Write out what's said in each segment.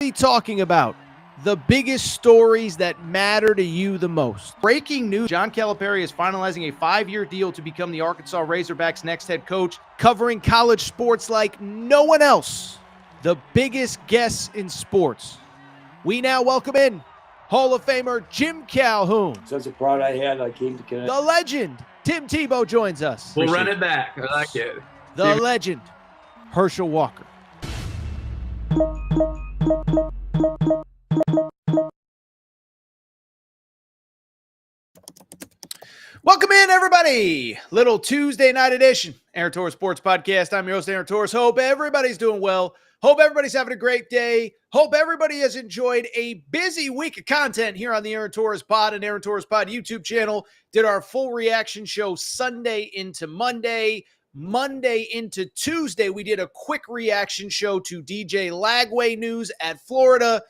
be talking about the biggest stories that matter to you the most. Breaking news, John Calipari is finalizing a 5-year deal to become the Arkansas Razorbacks' next head coach, covering college sports like no one else. The biggest guests in sports. We now welcome in Hall of Famer Jim Calhoun. Such a pride I had, I came to Connecticut. The legend, Tim Tebow, joins us. We'll run it back. I like it. The legend, Herschel Walker. Welcome in, everybody. Little Tuesday night edition, Aaron Torres Sports Podcast. I'm your host, Aaron Torres. Hope everybody's doing well. Hope everybody's having a great day. Hope everybody has enjoyed a busy week of content here on the Aaron Torres Pod and Aaron Torres Pod YouTube channel. Did our full reaction show Sunday into Monday. Monday into Tuesday, we did a quick reaction show to DJ Lagway news at Florida.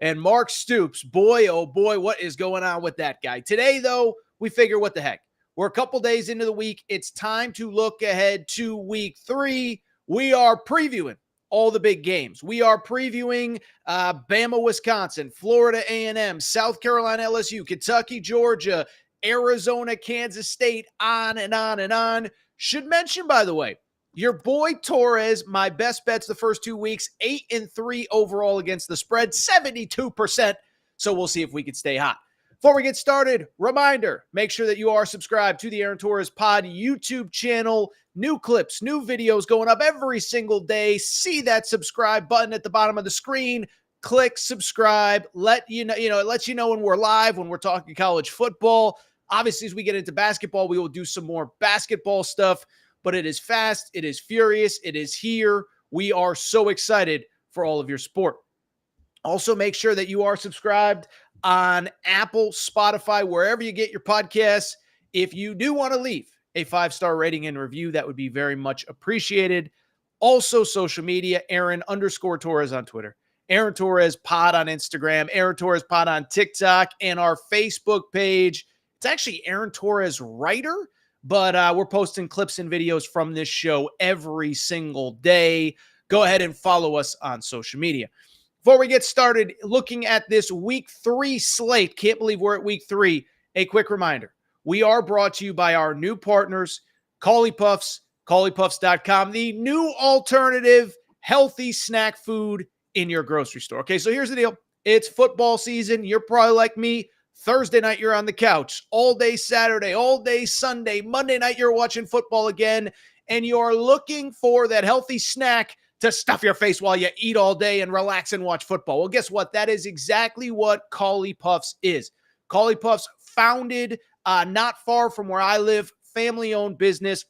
And Mark Stoops, boy, oh boy, what is going on with that guy? Today, though, we figure what the heck. We're a couple days into the week. It's time to look ahead to week 3. We are previewing all the big games. We are previewing Bama-Wisconsin, Florida A&M, South Carolina LSU, Kentucky, Georgia, Arizona, Kansas State, on and on and on. Should mention, by the way, your boy Torres, my best bets the first 2 weeks, 8-3 overall against the spread, 72%. So we'll see if we can stay hot. Before we get started, reminder, make sure that you are subscribed to the Aaron Torres Pod YouTube channel. New clips, new videos going up every single day. See that subscribe button at the bottom of the screen. Click subscribe. It lets you know when we're live, when we're talking college football. Obviously, as we get into basketball, we will do some more basketball stuff, but it is fast, it is furious, it is here. We are so excited for all of your support. Also, make sure that you are subscribed on Apple, Spotify, wherever you get your podcasts. If you do want to leave a 5-star rating and review, that would be very much appreciated. Also, social media, Aaron_Torres on Twitter, Aaron Torres Pod on Instagram, Aaron Torres Pod on TikTok, and our Facebook page. It's actually Aaron Torres Writer, but we're posting clips and videos from this show every single day. Go ahead and follow us on social media. Before we get started, looking at this week 3 slate, can't believe we're at week 3. A quick reminder, we are brought to you by our new partners, Cauli Puffs, CauliPuffs.com, the new alternative healthy snack food in your grocery store. Okay, so here's the deal. It's football season. You're probably like me. Thursday night, you're on the couch. All day Saturday, all day Sunday. Monday night, you're watching football again, and you're looking for that healthy snack to stuff your face while you eat all day and relax and watch football. Well, guess what? That is exactly what Cauli Puffs is. Cauli Puffs, founded not far from where I live, family-owned business,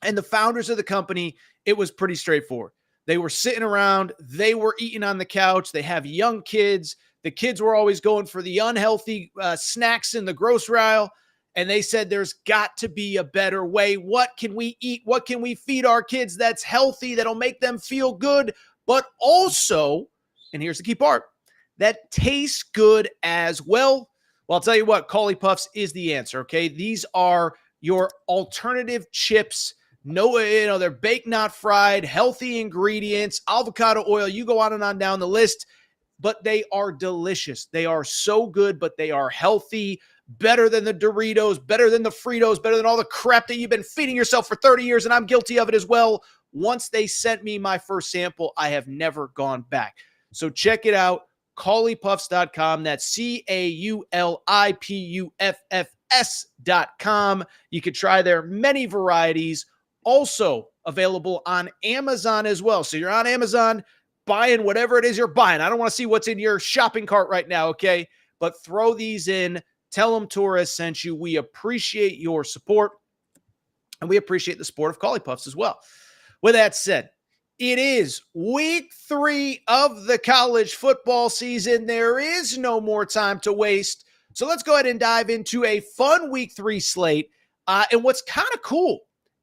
and the founders of the company, it was pretty straightforward. They were sitting around. They were eating on the couch. They have young kids. The kids were always going for the unhealthy snacks in the grocery aisle. And they said, there's got to be a better way. What can we eat? What can we feed our kids that's healthy, that'll make them feel good, but also, and here's the key part, that tastes good as well? Well, I'll tell you what, Cauli Puffs is the answer, okay? These are your alternative chips. No, they're baked, not fried, healthy ingredients, avocado oil. You go on and on down the list, but they are delicious. They are so good, but they are healthy. Better than the Doritos, better than the Fritos, better than all the crap that you've been feeding yourself for 30 years, and I'm guilty of it as well. Once they sent me my first sample, I have never gone back. So check it out, CauliPuffs.com. That's CauliPuffs.com. You can try their many varieties, also available on Amazon as well. So you're on Amazon buying whatever it is you're buying. I don't want to see what's in your shopping cart right now, okay? But throw these in. Tell them Torres sent you. We appreciate your support, and we appreciate the support of Cauli Puffs as well. With that said, it is week 3 of the college football season. There is no more time to waste. So let's go ahead and dive into a fun week 3 slate. And what's kind of cool,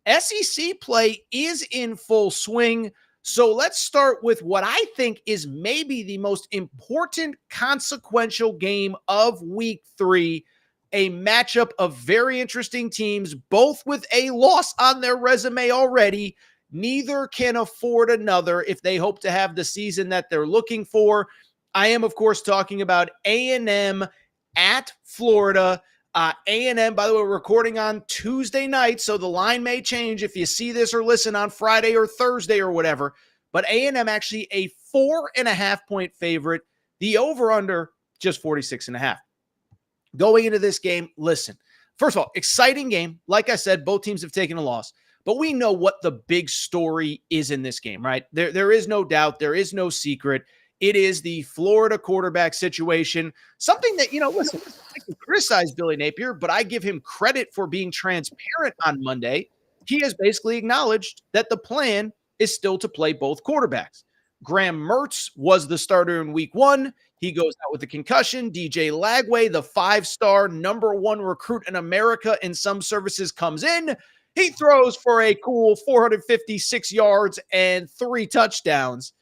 SEC play is in full swing. So let's start with what I think is maybe the most important consequential game of week 3, a matchup of very interesting teams, both with a loss on their resume already. Neither can afford another if they hope to have the season that they're looking for. I am, of course, talking about A&M at Florida. A&M, by the way, we're recording on Tuesday night, so the line may change if you see this or listen on Friday or Thursday or whatever. But A&M actually a 4.5-point favorite. The over-under, just 46.5. Going into this game, listen. First of all, exciting game. Like I said, both teams have taken a loss. But we know what the big story is in this game, right? There is no doubt. There is no secret. It is the Florida quarterback situation. Something that, listen, I can criticize Billy Napier, but I give him credit for being transparent on Monday. He has basically acknowledged that the plan is still to play both quarterbacks. Graham Mertz was the starter in week 1. He goes out with a concussion. DJ Lagway, the 5-star number 1 recruit in America in some services, comes in. He throws for a cool 456 yards and 3 touchdowns.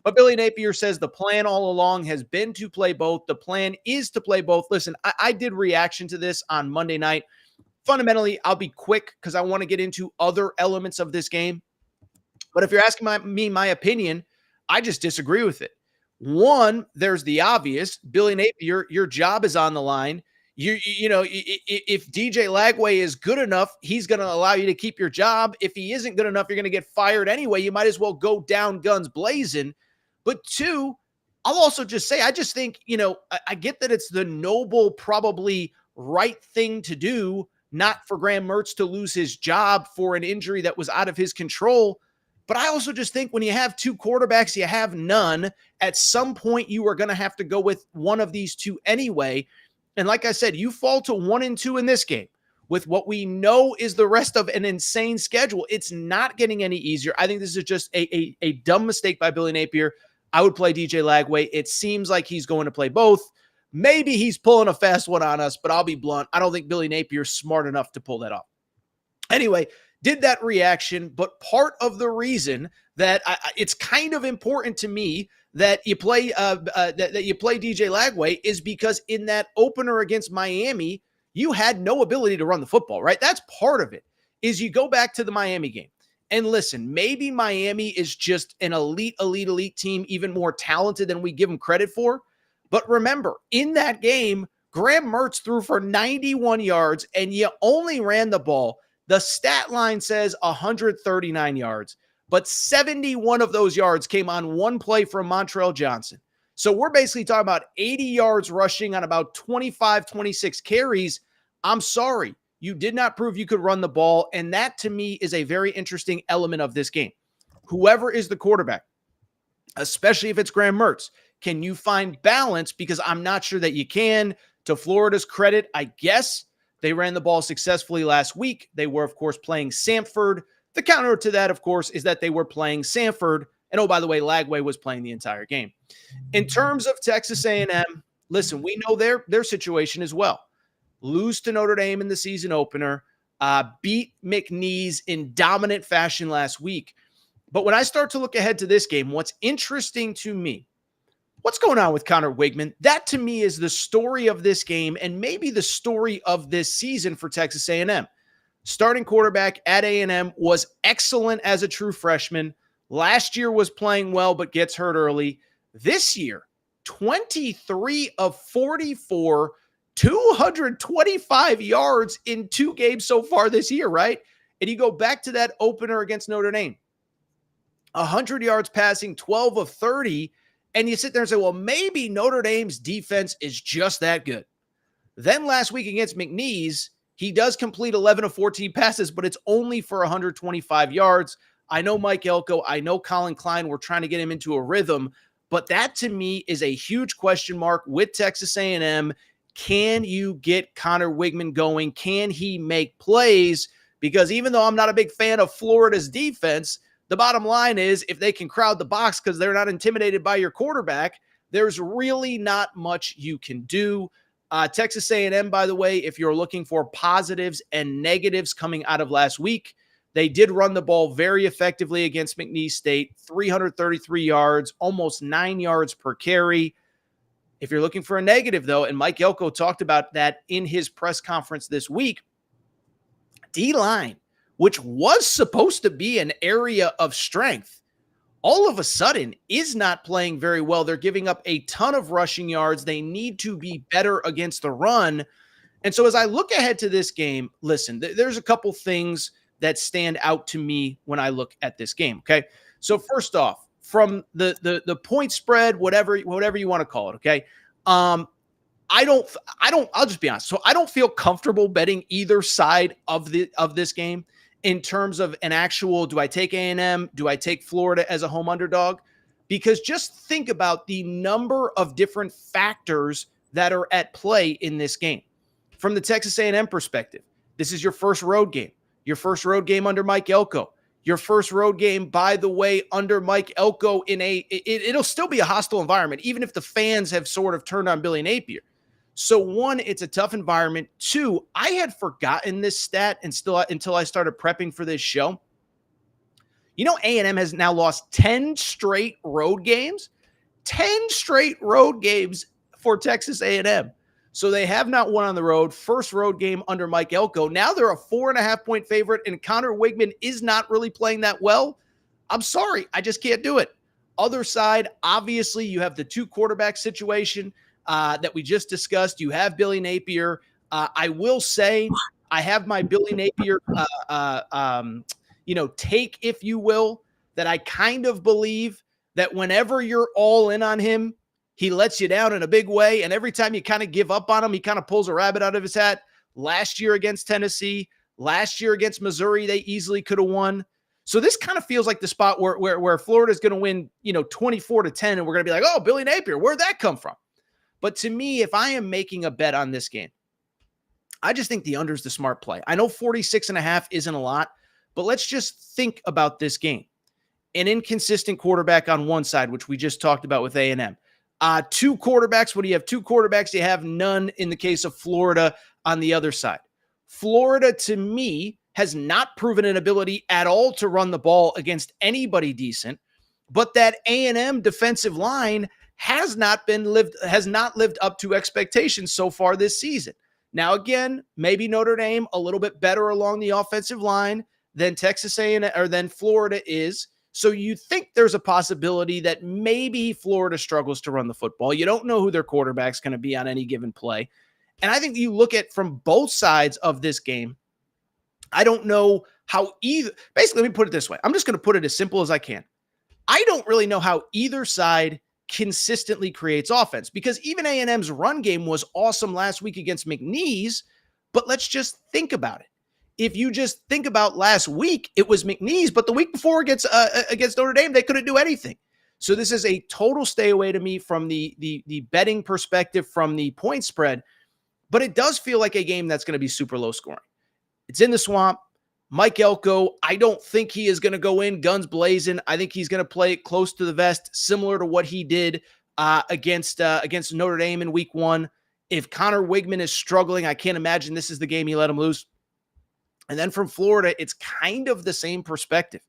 But Billy Napier says the plan all along has been to play both. The plan is to play both. Listen, I did reaction to this on Monday night. Fundamentally, I'll be quick because I want to get into other elements of this game. But if you're asking my opinion, I just disagree with it. One, there's the obvious. Billy Napier, your job is on the line. If DJ Lagway is good enough, he's going to allow you to keep your job. If he isn't good enough, you're going to get fired anyway. You might as well go down guns blazing. But 2, I'll also just say, I just think, I get that it's the noble, probably right thing to do, not for Graham Mertz to lose his job for an injury that was out of his control. But I also just think when you have 2 quarterbacks, you have none. At some point, you are going to have to go with one of these 2 anyway. And like I said, you fall to 1-2 in this game with what we know is the rest of an insane schedule. It's not getting any easier. I think this is just a dumb mistake by Billy Napier. I would play DJ Lagway. It seems like he's going to play both. Maybe he's pulling a fast one on us, but I'll be blunt. I don't think Billy Napier's smart enough to pull that off. Anyway, did that reaction, but part of the reason that it's kind of important to me that you play that you play DJ Lagway is because in that opener against Miami, you had no ability to run the football, right? That's part of it. Is you go back to the Miami game. And listen, maybe Miami is just an elite team, even more talented than we give them credit for. But remember, in that game, Graham Mertz threw for 91 yards and you only ran the ball. The stat line says 139 yards, but 71 of those yards came on one play from Montrell Johnson. So we're basically talking about 80 yards rushing on about 25, 26 carries. I'm sorry. You did not prove you could run the ball, and that to me is a very interesting element of this game. Whoever is the quarterback, especially if it's Graham Mertz, can you find balance? Because I'm not sure that you can. To Florida's credit, I guess they ran the ball successfully last week. They were, of course, playing Samford. The counter to that, of course, is that they were playing Samford. And oh, by the way, Lagway was playing the entire game. In terms of Texas A&M, listen, we know their situation as well. Lose to Notre Dame in the season opener, beat McNeese in dominant fashion last week. But when I start to look ahead to this game, what's interesting to me, what's going on with Connor Wigman? That to me is the story of this game and maybe the story of this season for Texas A&M. Starting quarterback at A&M was excellent as a true freshman. Last year was playing well, but gets hurt early. This year, 23 of 44, 225 yards in 2 games so far this year, right? And you go back to that opener against Notre Dame. 100 yards passing, 12 of 30, and you sit there and say, well, maybe Notre Dame's defense is just that good. Then last week against McNeese, he does complete 11 of 14 passes, but it's only for 125 yards. I know Mike Elko, I know Colin Klein, we're trying to get him into a rhythm, but that to me is a huge question mark with Texas A&M. Can you get Connor Wigman going? Can he make plays? Because even though I'm not a big fan of Florida's defense, the bottom line is if they can crowd the box because they're not intimidated by your quarterback, there's really not much you can do. Texas A&M, by the way, if you're looking for positives and negatives coming out of last week, they did run the ball very effectively against McNeese State, 333 yards, almost 9 yards per carry. If you're looking for a negative, though, and Mike Elko talked about that in his press conference this week, D-line which was supposed to be an area of strength, all of a sudden is not playing very well. They're giving up a ton of rushing yards. They need to be better against the run. And so as I look ahead to this game, listen, there's a couple things that stand out to me when I look at this game. Okay. So first off, from the point spread, whatever you want to call it. Okay. I'll just be honest. So I don't feel comfortable betting either side of this game in terms of an actual, do I take A&M? Do I take Florida as a home underdog? Because just think about the number of different factors that are at play in this game. From the Texas A&M perspective, this is your first road game. Your first road game under Mike Elko. Your first road game, by the way, under Mike Elko it'll still be a hostile environment, even if the fans have sort of turned on Billy Napier. So one, it's a tough environment. Two, I had forgotten this stat until I started prepping for this show. You know, A&M has now lost 10 straight road games. 10 straight road games for Texas A&M. So they have not won on the road. First road game under Mike Elko. Now they're a 4.5-point favorite, and Connor Wigman is not really playing that well. I'm sorry. I just can't do it. Other side, obviously, you have the two quarterback situation that we just discussed. You have Billy Napier. I will say I have my Billy Napier, take, if you will, that I kind of believe that whenever you're all in on him, he lets you down in a big way. And every time you kind of give up on him, he kind of pulls a rabbit out of his hat. Last year against Tennessee, last year against Missouri, they easily could have won. So this kind of feels like the spot where Florida is going to win, 24-10. And we're going to be like, oh, Billy Napier, where'd that come from? But to me, if I am making a bet on this game, I just think the under is the smart play. I know 46.5 isn't a lot, but let's just think about this game. An inconsistent quarterback on one side, which we just talked about with A&M. Two quarterbacks. When you have two quarterbacks, you have none in the case of Florida on the other side. Florida, to me, has not proven an ability at all to run the ball against anybody decent, but that A&M defensive line has not lived up to expectations so far this season. Now, again, maybe Notre Dame a little bit better along the offensive line than Texas A&M or than Florida is. So you think there's a possibility that maybe Florida struggles to run the football. You don't know who their quarterback's going to be on any given play. And I think you look at from both sides of this game, I don't know how either. Basically, let me put it this way. I'm just going to put it as simple as I can. I don't really know how either side consistently creates offense, because even A&M's run game was awesome last week against McNeese. But let's just think about it. If you just think about last week, it was McNeese, but the week before against Notre Dame, they couldn't do anything. So this is a total stay away to me from the betting perspective, from the point spread. But it does feel like a game that's going to be super low scoring. It's in the swamp. Mike Elko, I don't think he is going to go in guns blazing. I think he's going to play it close to the vest, similar to what he did against Notre Dame in week one. If Connor Wigman is struggling, I can't imagine this is the game he let him lose. And then from Florida, it's kind of the same perspective.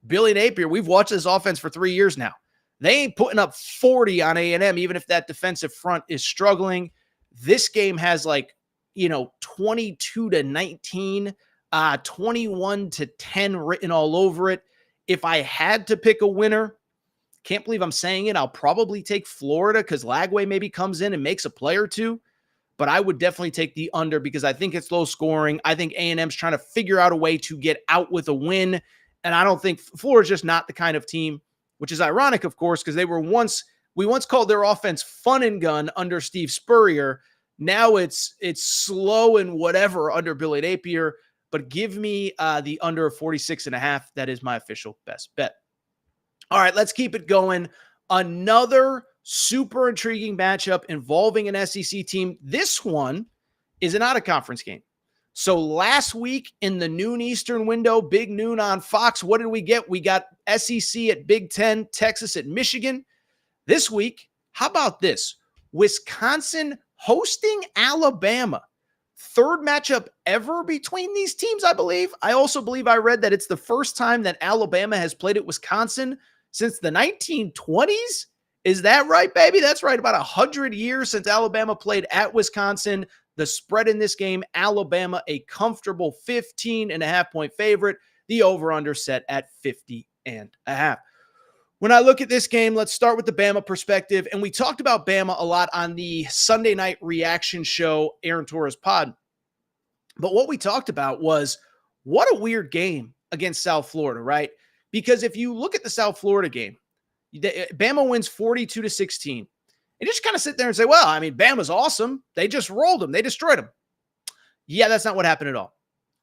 Billy Napier, we've watched this offense for 3 years now. They ain't putting up 40 on A&M, even if that defensive front is struggling. This game has 22-19, 21-10 written all over it. If I had to pick a winner, can't believe I'm saying it, I'll probably take Florida because Lagway maybe comes in and makes a play or two. But I would definitely take the under because I think it's low scoring. I think A&M's trying to figure out a way to get out with a win. And I don't think Florida's just not the kind of team, which is ironic, of course, because we once called their offense fun and gun under Steve Spurrier. Now it's slow and whatever under Billy Napier. But give me the under of 46.5. That is my official best bet. All right, let's keep it going. Another super intriguing matchup involving an SEC team. This one is an out-of-conference game. So last week in the noon Eastern window, big noon on Fox, what did we get? We got SEC at Big Ten, Texas at Michigan. This week, how about this? Wisconsin hosting Alabama. Third matchup ever between these teams, I believe. I also believe I read that it's the first time that Alabama has played at Wisconsin since the 1920s. Is that right, baby? That's right. About 100 years since Alabama played at Wisconsin. The spread in this game, Alabama, a comfortable 15.5-point favorite. The over-under set at 50.5. When I look at this game, let's start with the Bama perspective. And we talked about Bama a lot on the Sunday night reaction show, Aaron Torres Pod. But what we talked about was what a weird game against South Florida, right? Because if you look at the South Florida game, Bama wins 42-16. And you just kind of sit there and say, well, I mean, Bama's awesome. They just rolled them. They destroyed them. Yeah, that's not what happened at all.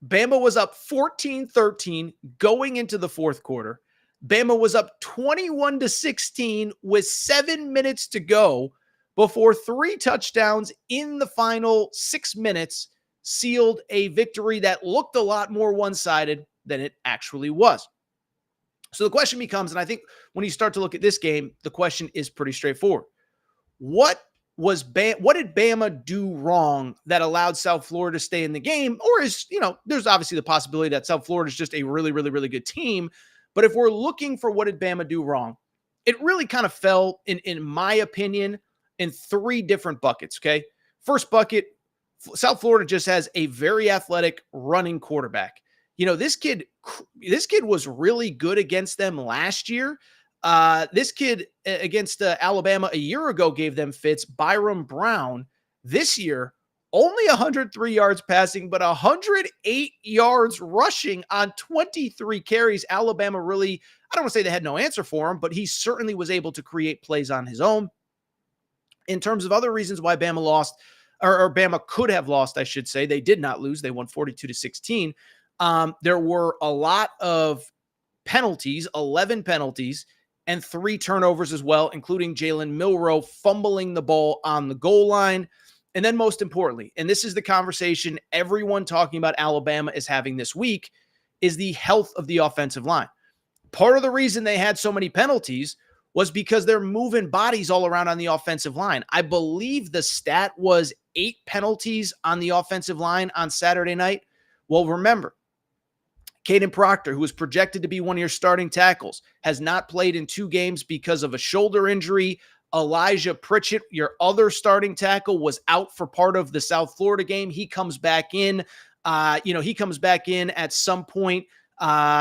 Bama was up 14-13 going into the fourth quarter. Bama was up 21-16 with 7 minutes to go before 3 touchdowns in the final 6 minutes sealed a victory that looked a lot more one-sided than it actually was. So the question becomes, and I think when you start to look at this game, the question is pretty straightforward. What did Bama do wrong that allowed South Florida to stay in the game? Or there's obviously the possibility that South Florida is just a really, really, really good team. But if we're looking for what did Bama do wrong, it really kind of fell, in my opinion, in 3 different buckets, okay? First bucket, South Florida just has a very athletic running quarterback. This kid was really good against them last year. This kid against Alabama a year ago gave them fits. Byram Brown this year, only 103 yards passing, but 108 yards rushing on 23 carries. Alabama really, I don't want to say they had no answer for him, but he certainly was able to create plays on his own. In terms of other reasons why Bama lost, or Bama could have lost, I should say, they did not lose. They won 42-16. There were a lot of penalties, 11 penalties, and 3 turnovers as well, including Jalen Milroe fumbling the ball on the goal line. And then most importantly, and this is the conversation everyone talking about Alabama is having this week, is the health of the offensive line. Part of the reason they had so many penalties was because they're moving bodies all around on the offensive line. I believe the stat was 8 penalties on the offensive line on Saturday night. Well, remember, Caden Proctor, who was projected to be one of your starting tackles, has not played in 2 games because of a shoulder injury. Elijah Pritchett, your other starting tackle, was out for part of the South Florida game. He comes back in. He comes back in at some point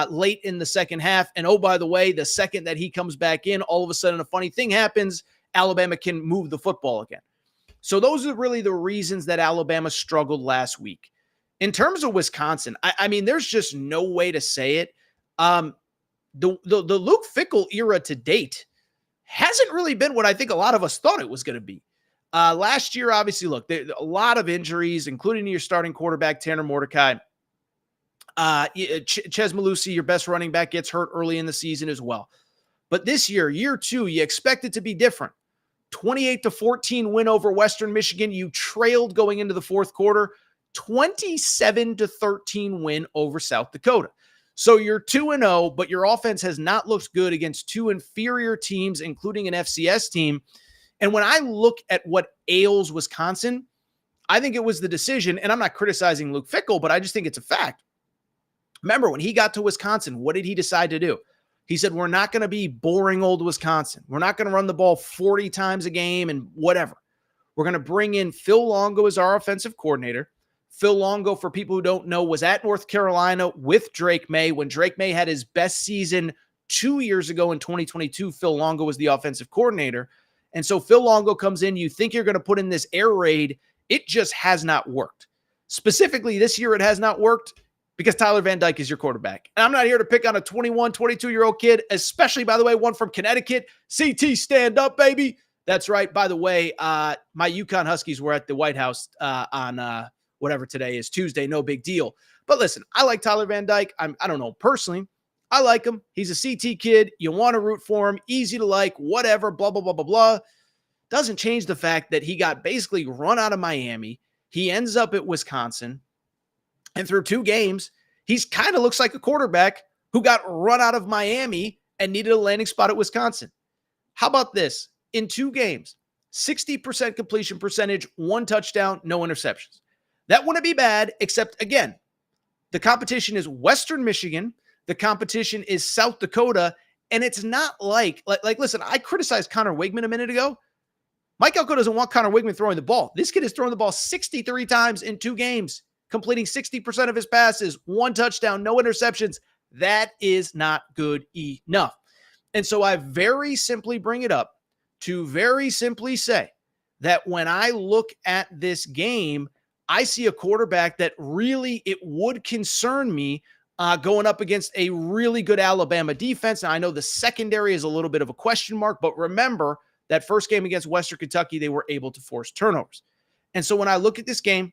late in the second half. And oh, by the way, the second that he comes back in, all of a sudden a funny thing happens. Alabama can move the football again. So those are really the reasons that Alabama struggled last week. In terms of Wisconsin, I mean, there's just no way to say it. The Luke Fickell era to date hasn't really been what I think a lot of us thought it was going to be. Last year, obviously, look, there a lot of injuries, including your starting quarterback, Tanner Mordecai. Ches Malusi, your best running back, gets hurt early in the season as well. But this year 2, you expect it to be different. 28-14 win over Western Michigan. You trailed going into the fourth quarter. 27-13 win over South Dakota. So you're 2-0, but your offense has not looked good against 2 inferior teams, including an FCS team. And when I look at what ails Wisconsin, I think it was the decision, and I'm not criticizing Luke Fickell, but I just think it's a fact. Remember, when he got to Wisconsin, what did he decide to do? He said, we're not going to be boring old Wisconsin. We're not going to run the ball 40 times a game and whatever. We're going to bring in Phil Longo as our offensive coordinator. Phil Longo, for people who don't know, was at North Carolina with Drake May. When Drake May had his best season 2 years ago in 2022, Phil Longo was the offensive coordinator. And so Phil Longo comes in. You think you're going to put in this air raid. It just has not worked. Specifically this year, it has not worked because Tyler Van Dyke is your quarterback. And I'm not here to pick on a 21, 22-year-old kid, especially, by the way, one from Connecticut. CT, stand up, baby. That's right. By the way, my UConn Huskies were at the White House on whatever today is, Tuesday, no big deal. But listen, I like Tyler Van Dyke. I don't know personally. I like him. He's a CT kid. You want to root for him. Easy to like, whatever, blah, blah, blah, blah, blah. Doesn't change the fact that he got basically run out of Miami. He ends up at Wisconsin. And through 2 games, he's kind of looks like a quarterback who got run out of Miami and needed a landing spot at Wisconsin. How about this? In 2 games, 60% completion percentage, 1 touchdown, no interceptions. That wouldn't be bad, except, again, the competition is Western Michigan. The competition is South Dakota. And it's not like, listen, I criticized Connor Wigman a minute ago. Mike Elko doesn't want Connor Wigman throwing the ball. This kid has thrown the ball 63 times in 2 games, completing 60% of his passes, 1 touchdown, no interceptions. That is not good enough. And so I very simply bring it up to very simply say that when I look at this game, I see a quarterback that really it would concern me going up against a really good Alabama defense. Now, I know the secondary is a little bit of a question mark, but remember that first game against Western Kentucky, they were able to force turnovers. And so when I look at this game,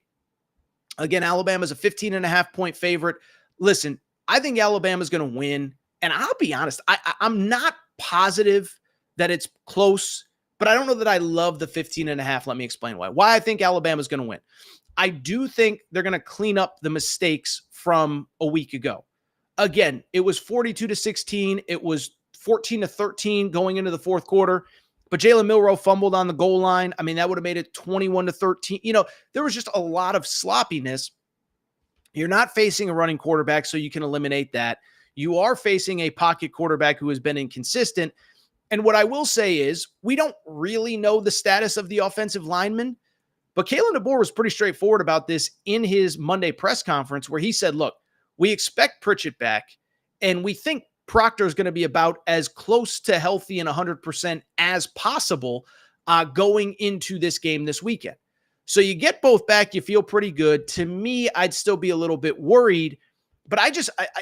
again, Alabama's a 15.5-point favorite. Listen, I think Alabama's going to win. And I'll be honest, I'm not positive that it's close, but I don't know that I love the 15.5. Let me explain why. Why I think Alabama's going to win. I do think they're going to clean up the mistakes from a week ago. Again, it was 42-16. It was 14-13 going into the fourth quarter. But Jalen Milroe fumbled on the goal line. I mean, that would have made it 21-13. You know, there was just a lot of sloppiness. You're not facing a running quarterback, so you can eliminate that. You are facing a pocket quarterback who has been inconsistent. And what I will say is we don't really know the status of the offensive lineman, but Kalen DeBoer was pretty straightforward about this in his Monday press conference where he said, look, we expect Pritchett back, and we think Proctor is going to be about as close to healthy and 100% as possible going into this game this weekend. So you get both back, you feel pretty good. To me, I'd still be a little bit worried, but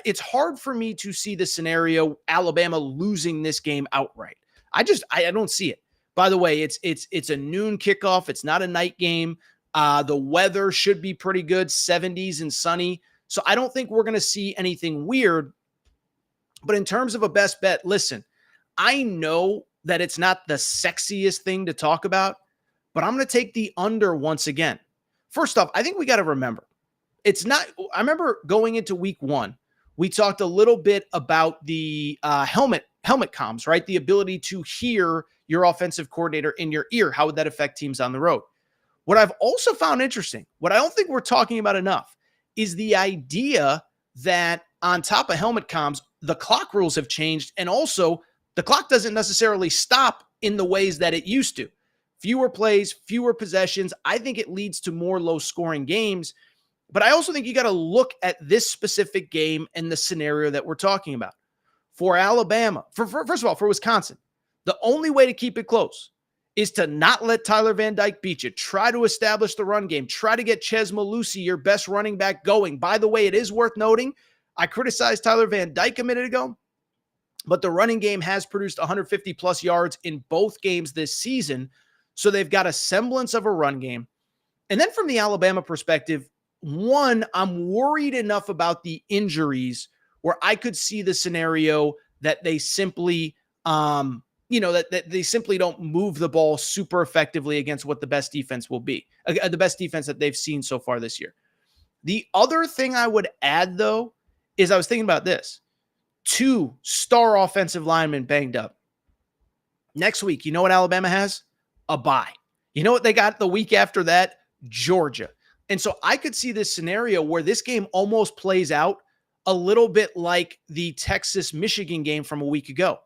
it's hard for me to see the scenario Alabama losing this game outright. I don't see it. By the way, it's a noon kickoff. It's not a night game. The weather should be pretty good, 70s and sunny. So I don't think we're going to see anything weird. But in terms of a best bet, listen, I know that it's not the sexiest thing to talk about, but I'm going to take the under once again. First off, I think we got to remember, I remember going into week 1, we talked a little bit about the helmet comms, right? The ability to hear your offensive coordinator in your ear. How would that affect teams on the road? What I've also found interesting, what I don't think we're talking about enough, is the idea that on top of helmet comms, the clock rules have changed. And also the clock doesn't necessarily stop in the ways that it used to. Fewer plays, fewer possessions. I think it leads to more low scoring games. But I also think you got to look at this specific game and the scenario that we're talking about. For Alabama, first of all, for Wisconsin, the only way to keep it close is to not let Tyler Van Dyke beat you. Try to establish the run game. Try to get Ches Malusi, your best running back, going. By the way, it is worth noting, I criticized Tyler Van Dyke a minute ago, but the running game has produced 150-plus yards in both games this season, so they've got a semblance of a run game. And then from the Alabama perspective, one, I'm worried enough about the injuries where I could see the scenario that they simply that they simply don't move the ball super effectively against what the best defense will be, the best defense that they've seen so far this year. The other thing I would add, though, is I was thinking about this. 2 star offensive linemen banged up. Next week, you know what Alabama has? A bye. You know what they got the week after that? Georgia. And so I could see this scenario where this game almost plays out a little bit like the Texas-Michigan game from a week ago.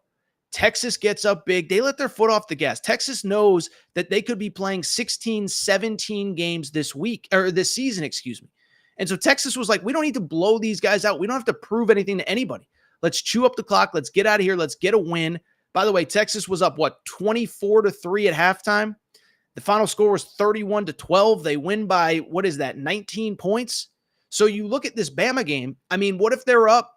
Texas gets up big. They let their foot off the gas. Texas knows that they could be playing 16, 17 games this season. And so Texas was like, we don't need to blow these guys out. We don't have to prove anything to anybody. Let's chew up the clock. Let's get out of here. Let's get a win. By the way, Texas was up, 24-3 at halftime. The final score was 31-12. They win by, 19 points? So you look at this Bama game. I mean, what if they're up,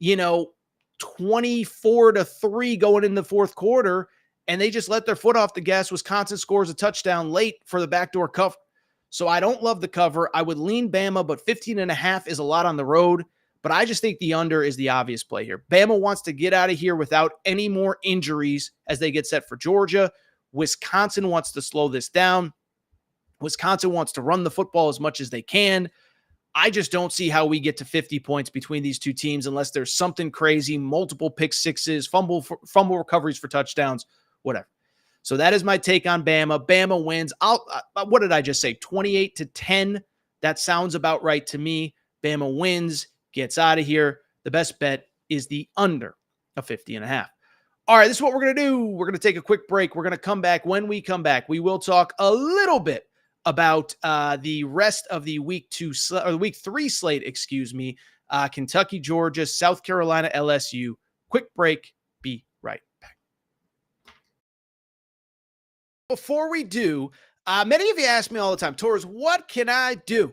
24-3 going in the fourth quarter, and they just let their foot off the gas? Wisconsin scores a touchdown late for the backdoor cover. So I don't love the cover. I would lean Bama, but 15.5 is a lot on the road. But I just think the under is the obvious play here. Bama wants to get out of here without any more injuries as they get set for Georgia. Wisconsin wants to slow this down. Wisconsin wants to run the football as much as they can. I just don't see how we get to 50 points between these two teams unless there's something crazy, multiple pick sixes, fumble recoveries for touchdowns, whatever. So that is my take on Bama. Bama wins. What did I just say? 28-10. That sounds about right to me. Bama wins, gets out of here. The best bet is the under of 50.5. All right, this is what we're going to do. We're going to take a quick break. We're going to come back. When we come back, we will talk a little bit about the rest of the week 3 slate, Kentucky, Georgia, South Carolina, LSU. Quick break. Be right back. Before we do, many of you ask me all the time, Torres, what can I do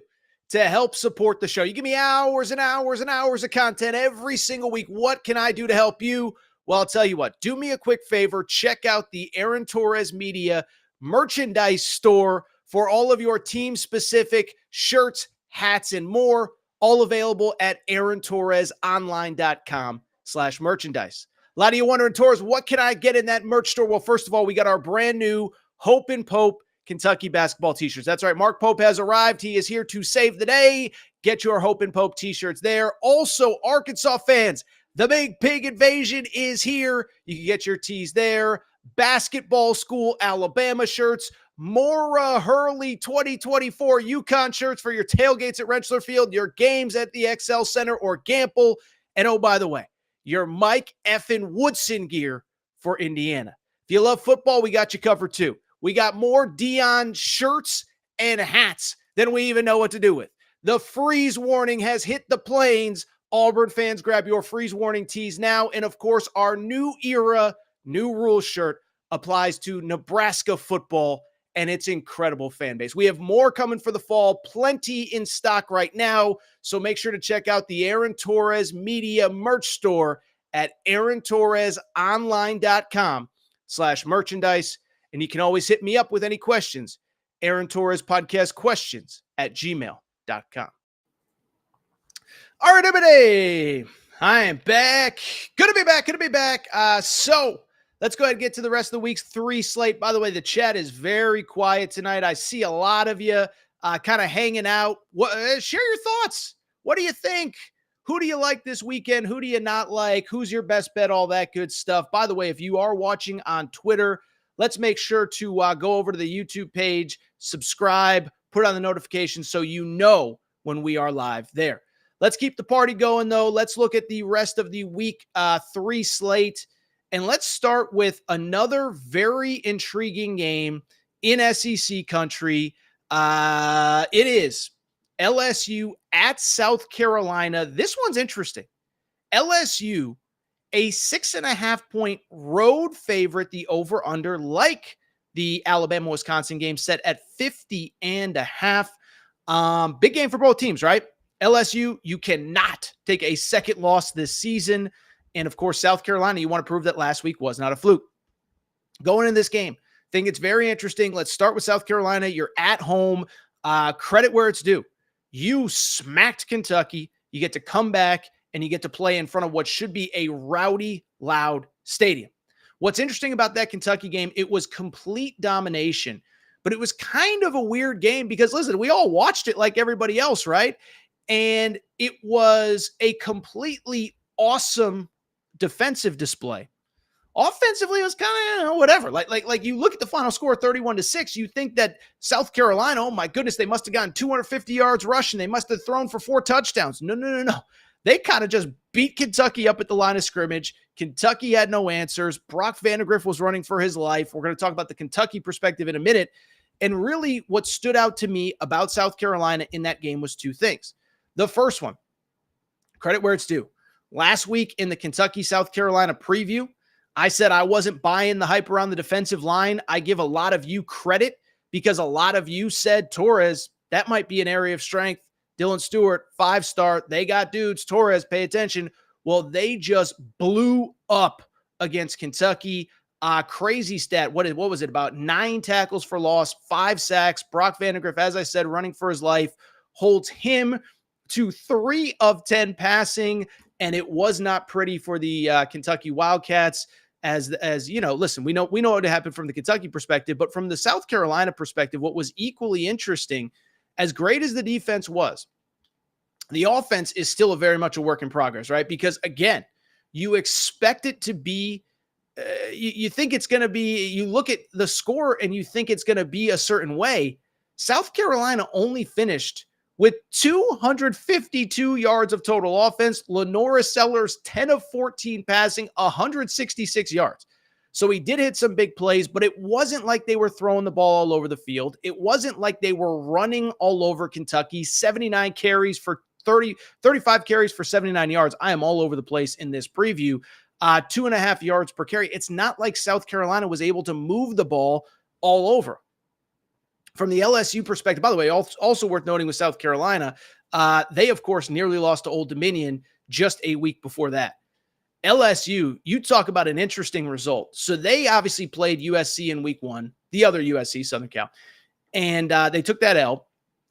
to help support the show? You give me hours and hours and hours of content every single week. What can I do to help you? Well, I'll tell you what, do me a quick favor. Check out the Aaron Torres Media merchandise store for all of your team-specific shirts, hats, and more, all available at aarontorresonline.com/merchandise. A lot of you wondering, Torres, what can I get in that merch store? Well, first of all, we got our brand new Hope and Pope Kentucky basketball t-shirts. That's right. Mark Pope has arrived. He is here to save the day. Get your Hope and Pope t-shirts there. Also, Arkansas fans, the Big Pig Invasion is here. You can get your tees there. Basketball School Alabama shirts. Mora Hurley 2024 UConn shirts for your tailgates at Rentschler Field, your games at the XL Center or Gamble. And oh, by the way, your Mike effing Woodson gear for Indiana. If you love football, we got you covered too. We got more Dion shirts and hats than we even know what to do with. The freeze warning has hit the plains. Auburn fans, grab your freeze warning tees now. And of course, our new era, new rules shirt applies to Nebraska football and its incredible fan base. We have more coming for the fall, plenty in stock right now. So make sure to check out the Aaron Torres Media merch store at aarontorresonline.com/merchandise. And you can always hit me up with any questions. Aaron Torres Podcast Questions @gmail.com. All right, everybody. I am back. Good to be back. So let's go ahead and get to the rest of the week's 3 slate. By the way, the chat is very quiet tonight. I see a lot of you kind of hanging out. Share your thoughts. What do you think? Who do you like this weekend? Who do you not like? Who's your best bet? All that good stuff. By the way, if you are watching on Twitter, let's make sure to go over to the YouTube page, subscribe, put on the notifications so you know when we are live there. Let's keep the party going, though. Let's look at the rest of the week 3 slate. And let's start with another very intriguing game in SEC country. It is LSU at South Carolina. This one's interesting. LSU, a 6.5-point road favorite, the over-under, like the Alabama-Wisconsin game, set at 50.5. Big game for both teams, right? LSU, you cannot take a second loss this season. And of course, South Carolina, you want to prove that last week was not a fluke. Going in this game, think it's very interesting. Let's start with South Carolina. You're at home. Credit where it's due. You smacked Kentucky. You get to come back and you get to play in front of what should be a rowdy, loud stadium. What's interesting about that Kentucky game, it was complete domination, but it was kind of a weird game because, listen, we all watched it like everybody else, right? And it was a completely awesome defensive display. Offensively, it was kind of whatever. Like you look at the final score, 31-6. You think that South Carolina, oh my goodness, they must have gotten 250 yards rushing. They must have thrown for 4 touchdowns. No. They kind of just beat Kentucky up at the line of scrimmage. Kentucky had no answers. Brock Vandagriff was running for his life. We're going to talk about the Kentucky perspective in a minute. And really what stood out to me about South Carolina in that game was 2 things. The first one, credit where it's due. Last week in the Kentucky-South Carolina preview, I said I wasn't buying the hype around the defensive line. I give a lot of you credit because a lot of you said, Torres, that might be an area of strength. Dylan Stewart, 5-star. They got dudes. Torres, pay attention. Well, they just blew up against Kentucky. Crazy stat. What was it? About 9 tackles for loss, 5 sacks. Brock Vandagriff, as I said, running for his life, holds him to 3 of 10 passing. And it was not pretty for the Kentucky Wildcats. As you know, listen, we know what happened from the Kentucky perspective, but from the South Carolina perspective, what was equally interesting, as great as the defense was, the offense is still very much a work in progress, right? Because again, you expect it to be, you think it's going to be, you look at the score and you think it's going to be a certain way. South Carolina only finished with 252 yards of total offense. Lenora Sellers, 10 of 14 passing, 166 yards. So he did hit some big plays, but it wasn't like they were throwing the ball all over the field. It wasn't like they were running all over Kentucky. 79 carries for 35 carries for 79 yards. I am all over the place in this preview. 2.5 yards per carry. It's not like South Carolina was able to move the ball all over. From the LSU perspective, by the way, also worth noting with South Carolina, they, of course, nearly lost to Old Dominion just a week before that. LSU, you talk about an interesting result. So they obviously played USC in week 1, the other USC, Southern Cal, and they took that L.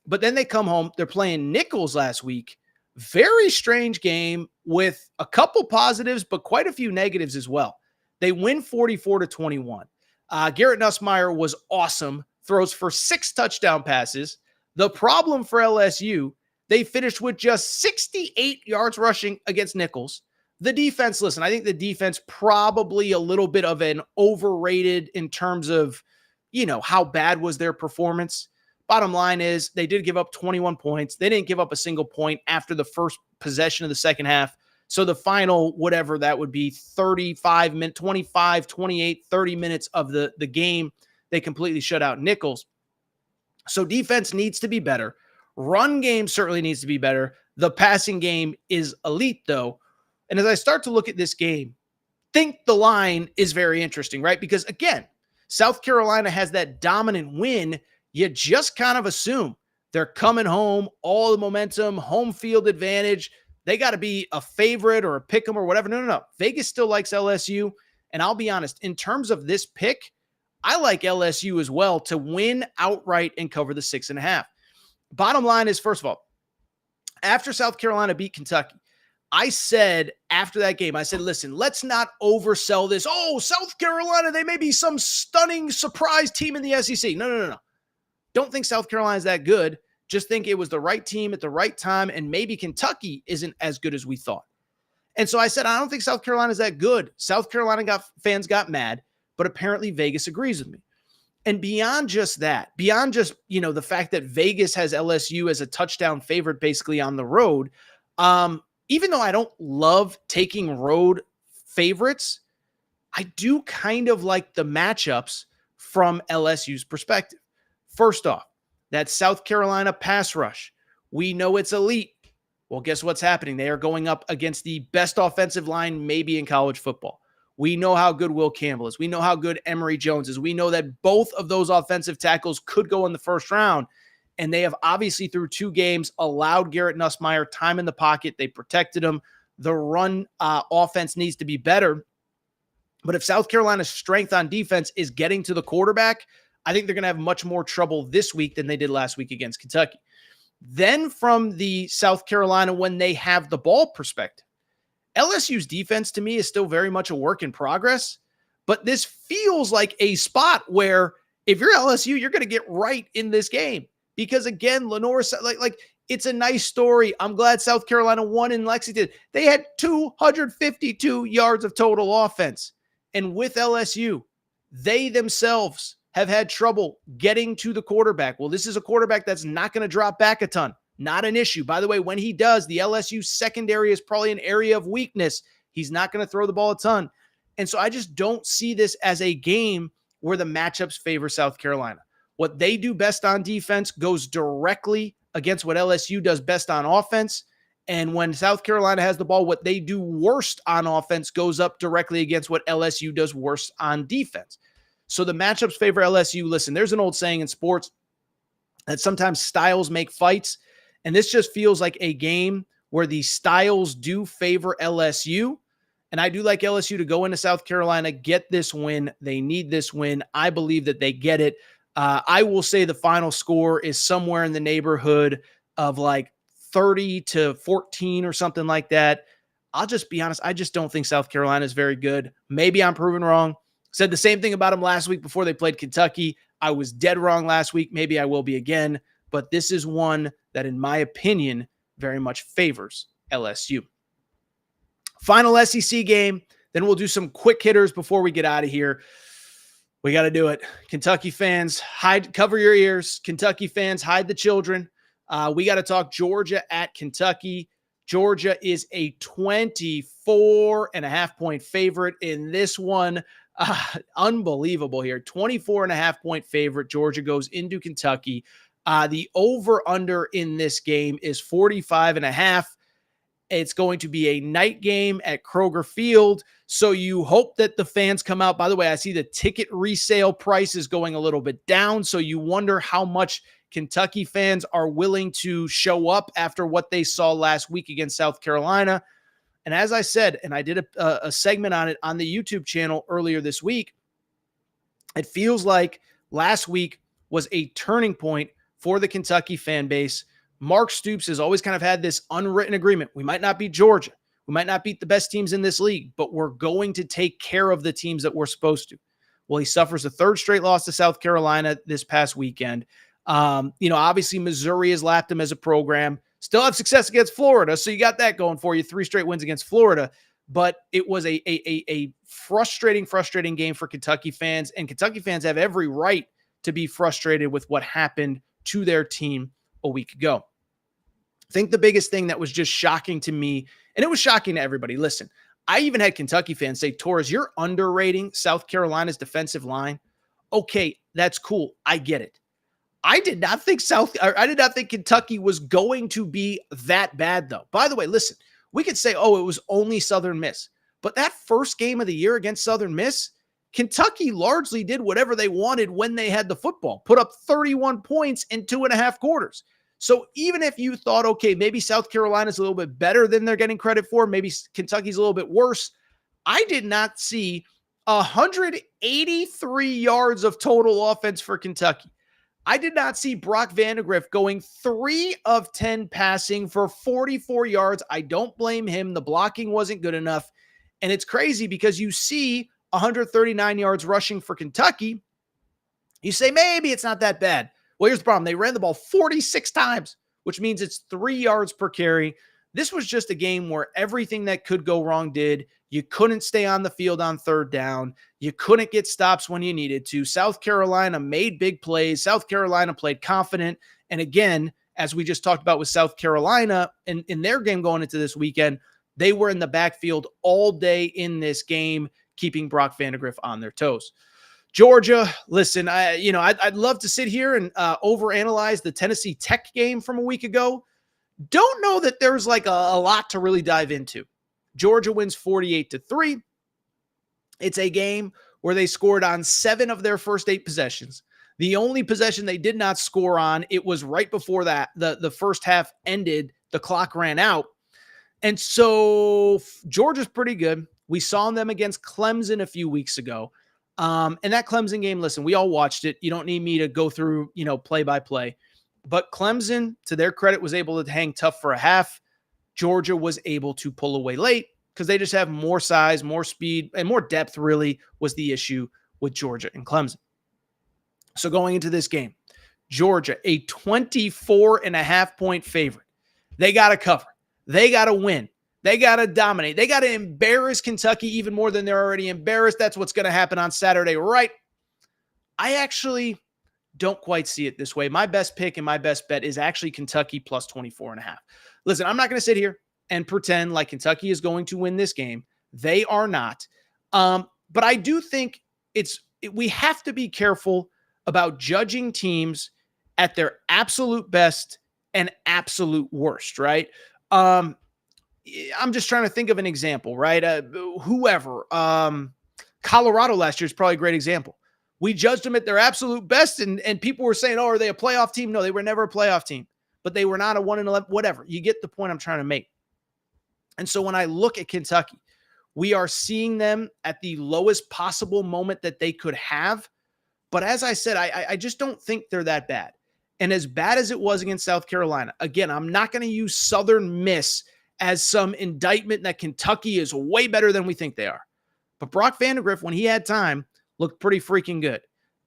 But then they come home. They're playing Nichols last week. Very strange game with a couple positives, but quite a few negatives as well. They win 44-21. Garrett Nussmeier was awesome. Throws for 6 touchdown passes. The problem for LSU, they finished with just 68 yards rushing against Nichols. The defense, listen, I think the defense probably a little bit of an overrated in terms of, how bad was their performance. Bottom line is they did give up 21 points. They didn't give up a single point after the first possession of the second half. So the final, whatever that would be, 35 minutes, 25, 28, 30 minutes of the game, they completely shut out Nichols. So defense needs to be better. Run game certainly needs to be better. The passing game is elite, though. And as I start to look at this game, think the line is very interesting, right? Because, again, South Carolina has that dominant win. You just kind of assume they're coming home, all the momentum, home field advantage. They got to be a favorite or a pick 'em or whatever. No. Vegas still likes LSU. And I'll be honest, in terms of this pick, I like LSU as well to win outright and cover the 6.5. Bottom line is, first of all, after South Carolina beat Kentucky, I said after that game, I said, listen, let's not oversell this. Oh, South Carolina, they may be some stunning surprise team in the SEC. No. Don't think South Carolina is that good. Just think it was the right team at the right time, and maybe Kentucky isn't as good as we thought. And so I said, I don't think South Carolina is that good. South Carolina fans got mad, but apparently Vegas agrees with me. And beyond just that, beyond just, the fact that Vegas has LSU as a touchdown favorite basically on the road, even though I don't love taking road favorites, I do kind of like the matchups from LSU's perspective. First off, that South Carolina pass rush. We know it's elite. Well, guess what's happening? They are going up against the best offensive line maybe in college football. We know how good Will Campbell is. We know how good Emory Jones is. We know that both of those offensive tackles could go in the first round. And they have obviously through 2 games allowed Garrett Nussmeier time in the pocket. They protected him. The run offense needs to be better. But if South Carolina's strength on defense is getting to the quarterback, I think they're going to have much more trouble this week than they did last week against Kentucky. Then from the South Carolina, when they have the ball perspective, LSU's defense to me is still very much a work in progress, but this feels like a spot where if you're LSU, you're going to get right in this game. Because again, Lenora, like it's a nice story. I'm glad South Carolina won in Lexington. They had 252 yards of total offense. And with LSU, they themselves have had trouble getting to the quarterback. Well, this is a quarterback that's not going to drop back a ton. Not an issue. By the way, when he does, the LSU secondary is probably an area of weakness. He's not going to throw the ball a ton. And so I just don't see this as a game where the matchups favor South Carolina. What they do best on defense goes directly against what LSU does best on offense. And when South Carolina has the ball, what they do worst on offense goes up directly against what LSU does worst on defense. So the matchups favor LSU. Listen, there's an old saying in sports that sometimes styles make fights. And this just feels like a game where the styles do favor LSU. And I do like LSU to go into South Carolina, get this win. They need this win. I believe that they get it. I will say the final score is somewhere in the neighborhood of like 30-14 or something like that. I'll just be honest. I just don't think South Carolina is very good. Maybe I'm proven wrong. Said the same thing about them last week before they played Kentucky. I was dead wrong last week. Maybe I will be again. But this is one that, in my opinion, very much favors LSU. Final SEC game. Then we'll do some quick hitters before we get out of here. We got to do it. Kentucky fans, cover your ears. Kentucky fans, hide the children. We got to talk Georgia at Kentucky. Georgia is a 24.5-point favorite in this one. Unbelievable here. 24.5-point favorite. Georgia goes into Kentucky. The over-under in this game is 45.5. It's going to be a night game at Kroger Field. So you hope that the fans come out. By the way, I see the ticket resale price is going a little bit down. So you wonder how much Kentucky fans are willing to show up after what they saw last week against South Carolina. And as I said, and I did a segment on it on the YouTube channel earlier this week, it feels like last week was a turning point for the Kentucky fan base. Mark Stoops has always kind of had this unwritten agreement. We might not beat Georgia. We might not beat the best teams in this league, but we're going to take care of the teams that we're supposed to. Well, he suffers a third straight loss to South Carolina this past weekend. Obviously Missouri has lapped him as a program. Still have success against Florida, so you got that going for you. 3 straight wins against Florida. But it was a frustrating game for Kentucky fans, and Kentucky fans have every right to be frustrated with what happened to their team a week ago. I think the biggest thing that was just shocking to me, and it was shocking to everybody. Listen, I even had Kentucky fans say, Torres, you're underrating South Carolina's defensive line. Okay, that's cool. I get it. I did not think Kentucky was going to be that bad, though. By the way, listen, we could say, oh, it was only Southern Miss. But that first game of the year against Southern Miss, Kentucky largely did whatever they wanted when they had the football, put up 31 points in 2.5 quarters. So even if you thought, okay, maybe South Carolina's a little bit better than they're getting credit for, maybe Kentucky's a little bit worse, I did not see 183 yards of total offense for Kentucky. I did not see Brock Vandagriff going 3 of 10 passing for 44 yards. I don't blame him. The blocking wasn't good enough. And it's crazy because you see 139 yards rushing for Kentucky. You say, maybe it's not that bad. Well, here's the problem. They ran the ball 46 times, which means it's 3 yards per carry. This was just a game where everything that could go wrong did. You couldn't stay on the field on third down. You couldn't get stops when you needed to. South Carolina made big plays. South Carolina played confident. And again, as we just talked about with South Carolina in their game going into this weekend, they were in the backfield all day in this game, keeping Brock Vandagriff on their toes. Georgia, listen, I'd love to sit here and overanalyze the Tennessee Tech game from a week ago. Don't know that there's like a lot to really dive into. Georgia wins 48-3. It's a game where they scored on 7 of their first 8 possessions. The only possession they did not score on, it was right before that the first half ended, the clock ran out. And so Georgia's pretty good. We saw them against Clemson a few weeks ago. And that Clemson game, listen, we all watched it. You don't need me to go through, play by play. But Clemson, to their credit, was able to hang tough for a half. Georgia was able to pull away late because they just have more size, more speed, and more depth really was the issue with Georgia and Clemson. So going into this game, Georgia, a 24.5-point favorite. They got to cover. They got to win. They got to dominate. They got to embarrass Kentucky even more than they're already embarrassed. That's what's going to happen on Saturday, right? I actually don't quite see it this way. My best pick and my best bet is actually Kentucky plus 24.5. Listen, I'm not going to sit here and pretend like Kentucky is going to win this game. They are not. But I do think we have to be careful about judging teams at their absolute best and absolute worst, right? I'm just trying to think of an example, right? Colorado last year is probably a great example. We judged them at their absolute best, and people were saying, oh, are they a playoff team? No, they were never a playoff team, but they were not a 1-11, whatever. You get the point I'm trying to make. And so when I look at Kentucky, we are seeing them at the lowest possible moment that they could have. But as I said, I just don't think they're that bad. And as bad as it was against South Carolina, again, I'm not going to use Southern Miss as some indictment that Kentucky is way better than we think they are. But Brock Vandagriff, when he had time, looked pretty freaking good.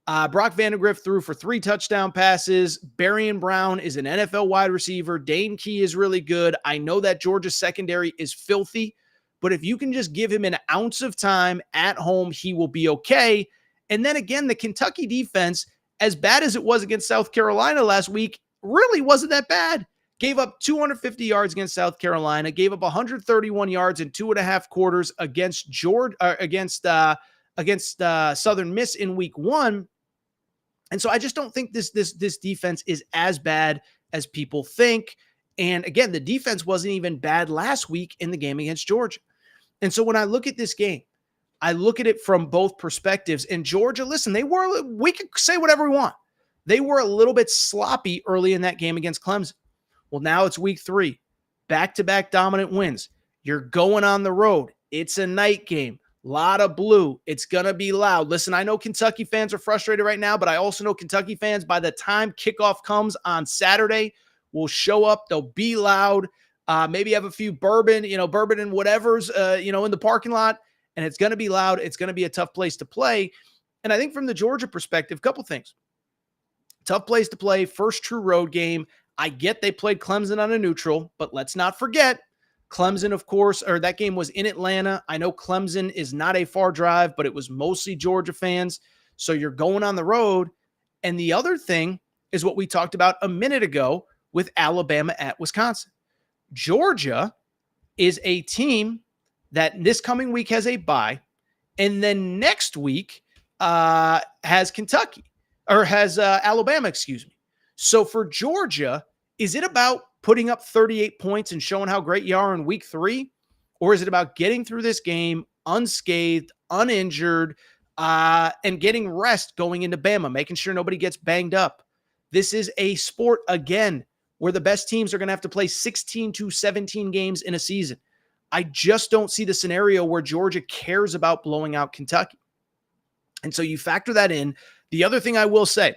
Brock Vandagriff threw for 3 touchdown passes. Berrien Brown is an NFL wide receiver. Dane Key is really good. I know that Georgia secondary is filthy, but if you can just give him an ounce of time at home, he will be okay. And then again, the Kentucky defense, as bad as it was against South Carolina last week, really wasn't that bad. Gave up 250 yards against South Carolina, gave up 131 yards in 2.5 quarters against Southern Miss in week 1. And so I just don't think this defense is as bad as people think. And again, the defense wasn't even bad last week in the game against Georgia. And so when I look at this game, I look at it from both perspectives. And Georgia, listen, we could say whatever we want. They were a little bit sloppy early in that game against Clemson. Well, now it's week 3. Back-to-back dominant wins. You're going on the road. It's a night game. Lot of blue. It's going to be loud. Listen, I know Kentucky fans are frustrated right now, but I also know Kentucky fans, by the time kickoff comes on Saturday, will show up. They'll be loud. Maybe have a few bourbon and whatever's, in the parking lot. And it's going to be loud. It's going to be a tough place to play. And I think from the Georgia perspective, a couple things. Tough place to play. First true road game. I get they played Clemson on a neutral, but let's not forget Clemson, of course, or that game was in Atlanta. I know Clemson is not a far drive, but it was mostly Georgia fans. So you're going on the road. And the other thing is what we talked about a minute ago with Alabama at Wisconsin. Georgia is a team that this coming week has a bye, and then next week has Alabama, excuse me. So for Georgia, is it about putting up 38 points and showing how great you are in week 3? Or is it about getting through this game unscathed, uninjured, and getting rest going into Bama, making sure nobody gets banged up? This is a sport, again, where the best teams are going to have to play 16 to 17 games in a season. I just don't see the scenario where Georgia cares about blowing out Kentucky. And so you factor that in. The other thing I will say,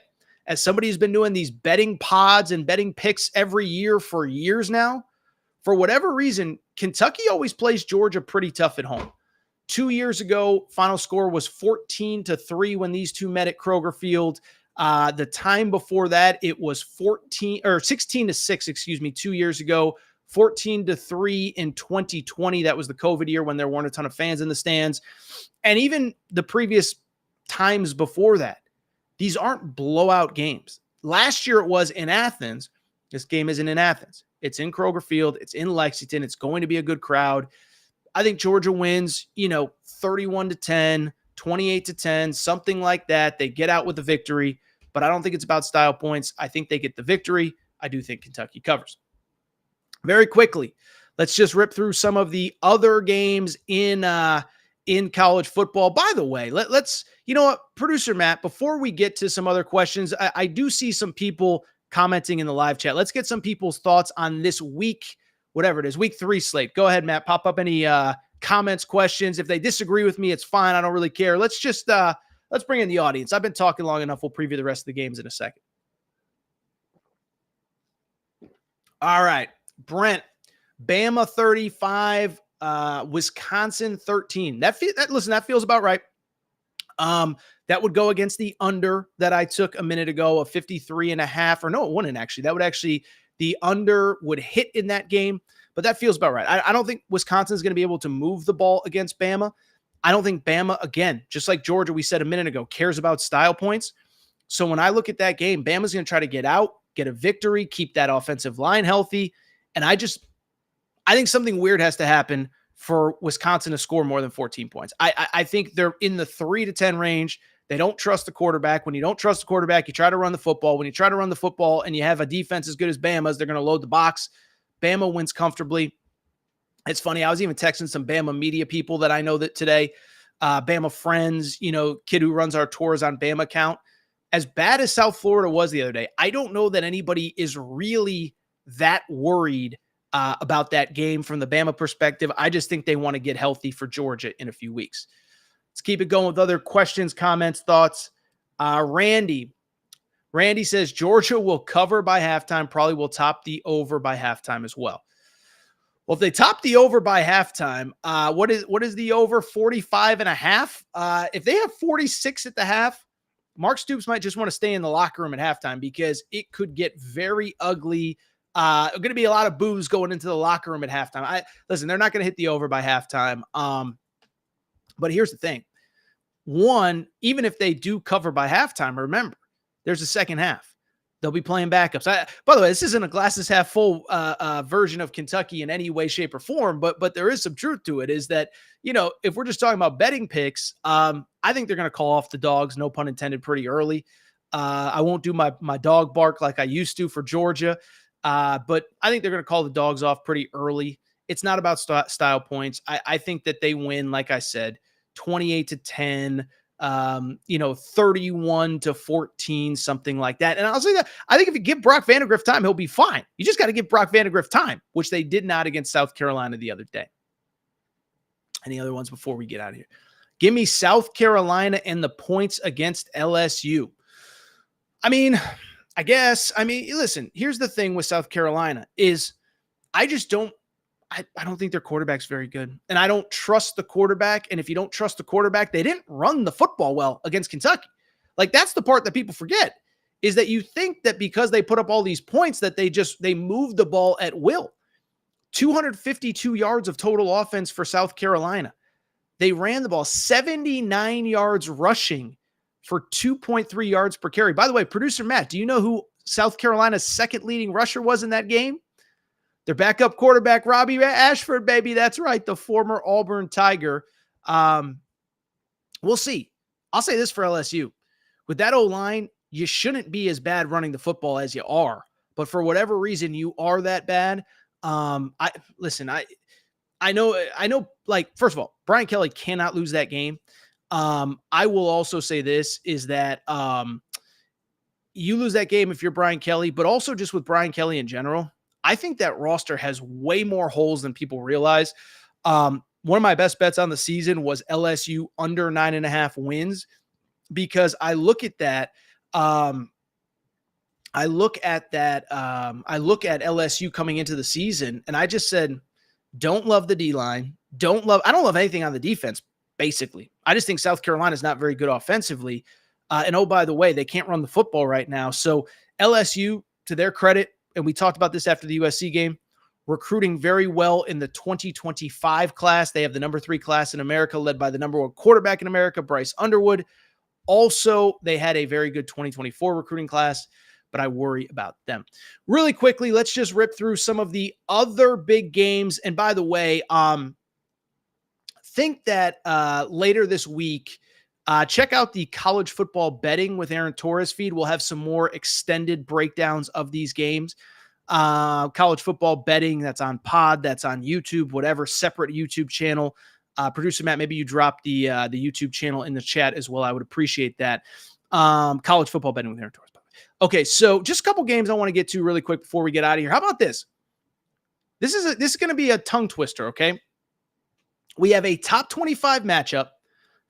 as somebody who's been doing these betting pods and betting picks every year for years now, for whatever reason, Kentucky always plays Georgia pretty tough at home. 2 years ago, final score was 14-3 when these two met at Kroger Field. The time before that, it was 16-6, 2 years ago, 14-3 in 2020. That was the COVID year when there weren't a ton of fans in the stands. And even the previous times before that, these aren't blowout games. Last year it was in Athens. This game isn't in Athens. It's in Kroger Field. It's in Lexington. It's going to be a good crowd. I think Georgia wins, 31-10, 28-10, something like that. They get out with the victory, but I don't think it's about style points. I think they get the victory. I do think Kentucky covers. Very quickly, let's just rip through some of the other games in college football. By the way, let's, producer Matt, before we get to some other questions, I do see some people commenting in the live chat. Let's get some people's thoughts on this week, whatever it is, week 3 slate. Go ahead, Matt, pop up any comments, questions. If they disagree with me, it's fine. I don't really care. Let's just, let's bring in the audience. I've been talking long enough. We'll preview the rest of the games in a second. All right. Brent, Bama 35, Wisconsin 13. That feels about right. That would go against the under that I took a minute ago of 53.5, or no, it wouldn't actually. That would actually, the under would hit in that game, but that feels about right. I don't think Wisconsin is going to be able to move the ball against Bama. I don't think Bama, again, just like Georgia, we said a minute ago, cares about style points. So when I look at that game, Bama's going to try to get out, get a victory, keep that offensive line healthy. And I think something weird has to happen for Wisconsin to score more than 14 points. I think they're in the 3-10 range. They don't trust the quarterback. When you don't trust the quarterback, you try to run the football. When you try to run the football and you have a defense as good as Bama's, they're going to load the box. Bama wins comfortably. It's funny. I was even texting some Bama media people that I know that today, Bama friends, kid who runs our Torres on Bama account. As bad as South Florida was the other day, I don't know that anybody is really that worried about that game from the Bama perspective. I just think they want to get healthy for Georgia in a few weeks. Let's keep it going with other questions, comments, thoughts. Randy says Georgia will cover by halftime, probably will top the over by halftime as well. Well, if they top the over by halftime, what is the over? 45.5? If they have 46 at the half, Mark Stoops might just want to stay in the locker room at halftime because it could get very ugly. Going to be a lot of boos going into the locker room at halftime. Listen, they're not going to hit the over by halftime. But here's the thing. One, even if they do cover by halftime, remember, there's a second half. They'll be playing backups. By the way, this isn't a glasses half full version of Kentucky in any way, shape, or form, but there is some truth to it. Is that, if we're just talking about betting picks, I think they're going to call off the dogs, no pun intended, pretty early. I won't do my dog bark like I used to for Georgia, but I think they're going to call the dogs off pretty early. It's not about style points. I think that they win, like I said, 28-10. 31-14, something like that. And I'll say that I think if you give Brock Vandagriff time, he'll be fine. You just got to give Brock Vandagriff time, which they did not against South Carolina the other day. Any other ones before we get out of here? Give me South Carolina and the points against LSU. Listen, here's the thing with South Carolina is I don't think their quarterback's very good. And I don't trust the quarterback. And if you don't trust the quarterback, they didn't run the football well against Kentucky. Like, that's the part that people forget, is that you think that because they put up all these points that they moved the ball at will. 252 yards of total offense for South Carolina. They ran the ball 79 yards rushing for 2.3 yards per carry. By the way, producer Matt, do you know who South Carolina's second leading rusher was in that game? Their backup quarterback, Robbie Ashford, baby. That's right, the former Auburn Tiger. We'll see. I'll say this for LSU. With that O-line, you shouldn't be as bad running the football as you are. But for whatever reason, you are that bad. I know, like, first of all, Brian Kelly cannot lose that game. I will also say this, is that you lose that game if you're Brian Kelly, but also just with Brian Kelly in general, I think that roster has way more holes than people realize. One of my best bets on the season was LSU under 9.5 wins, because I look at that. I look at LSU coming into the season, and I just said, don't love the D-line. I don't love anything on the defense, basically. I just think South Carolina is not very good offensively. And oh, by the way, they can't run the football right now. So LSU, to their credit, and we talked about this after the USC game, recruiting very well in the 2025 class. They have the number 3 class in America, led by the number 1 quarterback in America, Bryce Underwood. Also, they had a very good 2024 recruiting class, but I worry about them. Really quickly, let's just rip through some of the other big games. And by the way, think that later this week, check out the college football betting with Aaron Torres feed. We'll have some more extended breakdowns of these games. College football betting, that's on pod, that's on YouTube, whatever, separate YouTube channel. Producer Matt, maybe you drop the YouTube channel in the chat as well. I would appreciate that. College football betting with Aaron Torres. Okay, so just a couple games I want to get to really quick before we get out of here. How about this? This is going to be a tongue twister, okay? We have a top 25 matchup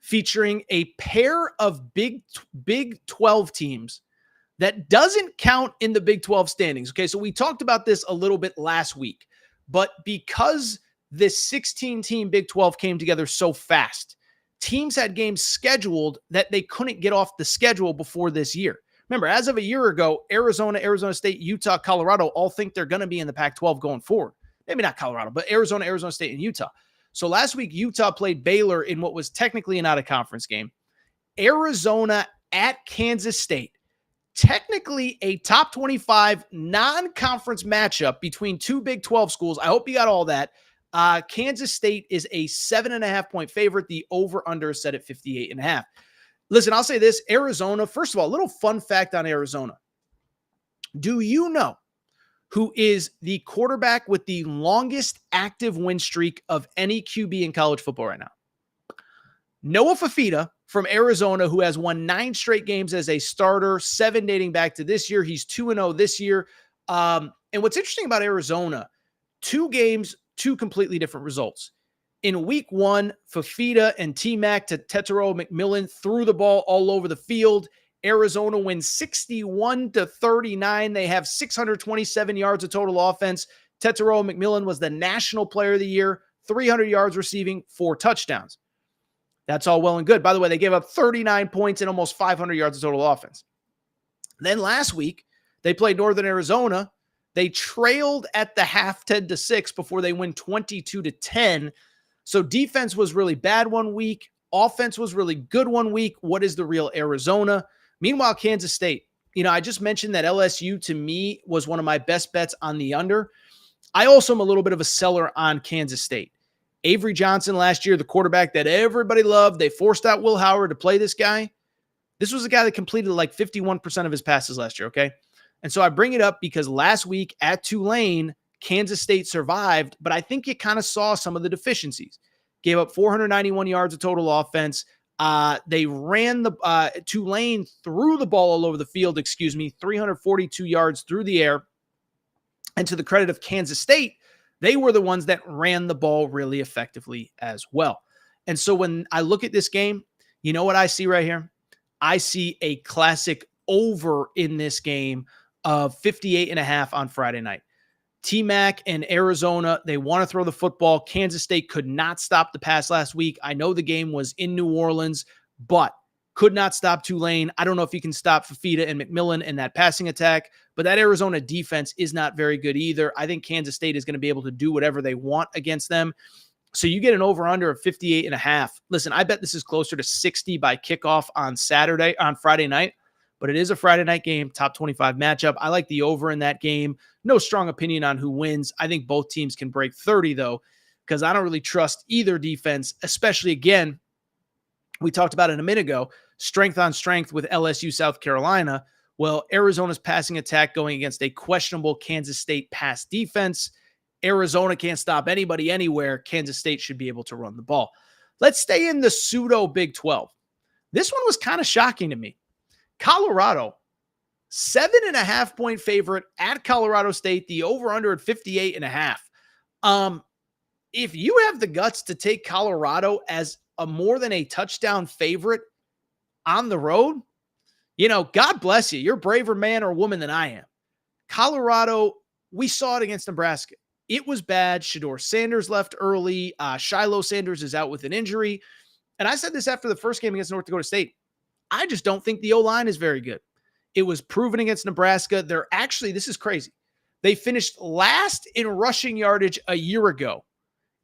featuring a pair of Big 12 teams that doesn't count in the Big 12 standings. Okay, so we talked about this a little bit last week, but because this 16-team Big 12 came together so fast, teams had games scheduled that they couldn't get off the schedule before this year. Remember, as of a year ago, Arizona, Arizona State, Utah, Colorado all think they're going to be in the Pac-12 going forward. Maybe not Colorado, but Arizona, Arizona State, and Utah. So last week, Utah played Baylor in what was technically an out-of-conference game. Arizona at Kansas State. Technically a top 25 non-conference matchup between two Big 12 schools. I hope you got all that. Kansas State is a 7.5-point favorite. The over-under is set at 58.5. Listen, I'll say this. Arizona, first of all, a little fun fact on Arizona. Do you know who is the quarterback with the longest active win streak of any QB in college football right now? Noah Fafita from Arizona, who has won 9 straight games as a starter, 7 dating back to this year. He's 2-0 this year. And what's interesting about Arizona, 2 games, 2 completely different results. In week 1, Fafita and T-Mac to Tetero McMillan threw the ball all over the field. Arizona wins 61-39. They have 627 yards of total offense. Tetero McMillan was the National Player of the Year, 300 yards receiving, 4 touchdowns. That's all well and good. By the way, they gave up 39 points and almost 500 yards of total offense. Then last week, they played Northern Arizona. They trailed at the half 10-6 before they win 22-10. So defense was really bad one week. Offense was really good one week. What is the real Arizona? Meanwhile, Kansas State, I just mentioned that LSU to me was one of my best bets on the under. I also am a little bit of a seller on Kansas State. Avery Johnson last year, the quarterback that everybody loved, they forced out Will Howard to play this guy. This was a guy that completed like 51% of his passes last year, okay? And so I bring it up because last week at Tulane, Kansas State survived, but I think you kind of saw some of the deficiencies. Gave up 491 yards of total offense. They ran Tulane threw the ball all over the field, 342 yards through the air. And to the credit of Kansas State, they were the ones that ran the ball really effectively as well. And so when I look at this game, you know what I see right here? I see a classic over in this game of 58.5 on Friday night. T-Mac and Arizona, they want to throw the football. Kansas State could not stop the pass last week. I know the game was in New Orleans, but could not stop Tulane. I don't know if you can stop Fafita and McMillan in that passing attack, but that Arizona defense is not very good either. I think Kansas State is going to be able to do whatever they want against them. So you get an over-under of 58.5. Listen, I bet this is closer to 60 by kickoff on Friday night, but it is a Friday night game, top 25 matchup. I like the over in that game. No strong opinion on who wins. I think both teams can break 30, though, because I don't really trust either defense, especially, again, we talked about it a minute ago, strength on strength with LSU-South Carolina. Well, Arizona's passing attack going against a questionable Kansas State pass defense. Arizona can't stop anybody anywhere. Kansas State should be able to run the ball. Let's stay in the pseudo Big 12. This one was kind of shocking to me. Colorado, 7.5 point favorite at Colorado State, the over-under at 58.5. If you have the guts to take Colorado as a more than a touchdown favorite on the road, God bless you. You're a braver man or woman than I am. Colorado, we saw it against Nebraska. It was bad. Shedeur Sanders left early. Shiloh Sanders is out with an injury. And I said this after the first game against North Dakota State. I just don't think the O-line is very good. It was proven against Nebraska. This is crazy. They finished last in rushing yardage a year ago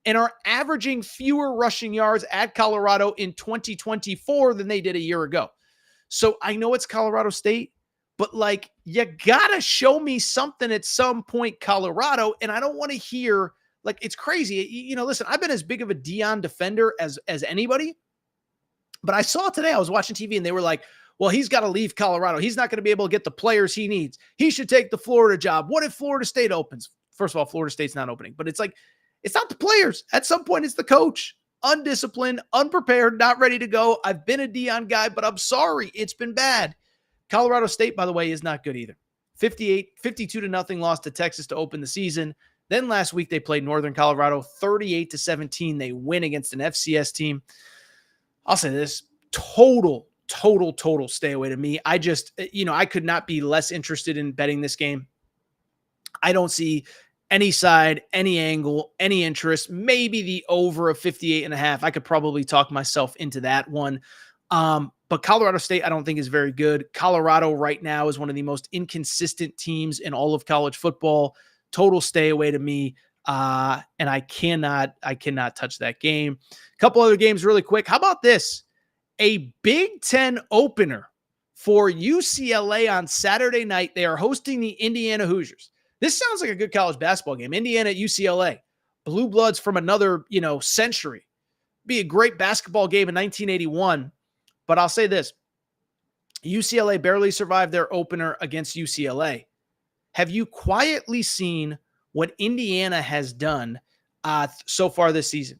and are averaging fewer rushing yards at Colorado in 2024 than they did a year ago. So I know it's Colorado State, but you gotta show me something at some point, Colorado. And I don't want to hear it's crazy. Listen, I've been as big of a Deion defender as anybody, but I saw today, I was watching TV and they were like, well, he's got to leave Colorado. He's not going to be able to get the players he needs. He should take the Florida job. What if Florida State opens? First of all, Florida State's not opening, but it's not the players. At some point, it's the coach. Undisciplined, unprepared, not ready to go. I've been a Deion guy, but I'm sorry. It's been bad. Colorado State, by the way, is not good either. 52-0 loss to Texas to open the season. Then last week, they played Northern Colorado 38-17. They win against an FCS team. I'll say this, total stay away to me. I just, I could not be less interested in betting this game. I don't see any side, any angle, any interest, maybe the over of 58.5. I could probably talk myself into that one. But Colorado State, I don't think is very good. Colorado right now is one of the most inconsistent teams in all of college football. Total stay away to me. And I cannot touch that game. A couple other games really quick. How about this? A Big Ten opener for UCLA on Saturday night. They are hosting the Indiana Hoosiers. This sounds like a good college basketball game. Indiana at UCLA. Blue Bloods from another, century. Be a great basketball game in 1981. But I'll say this. UCLA barely survived their opener against UCLA. Have you quietly seen what Indiana has done so far this season?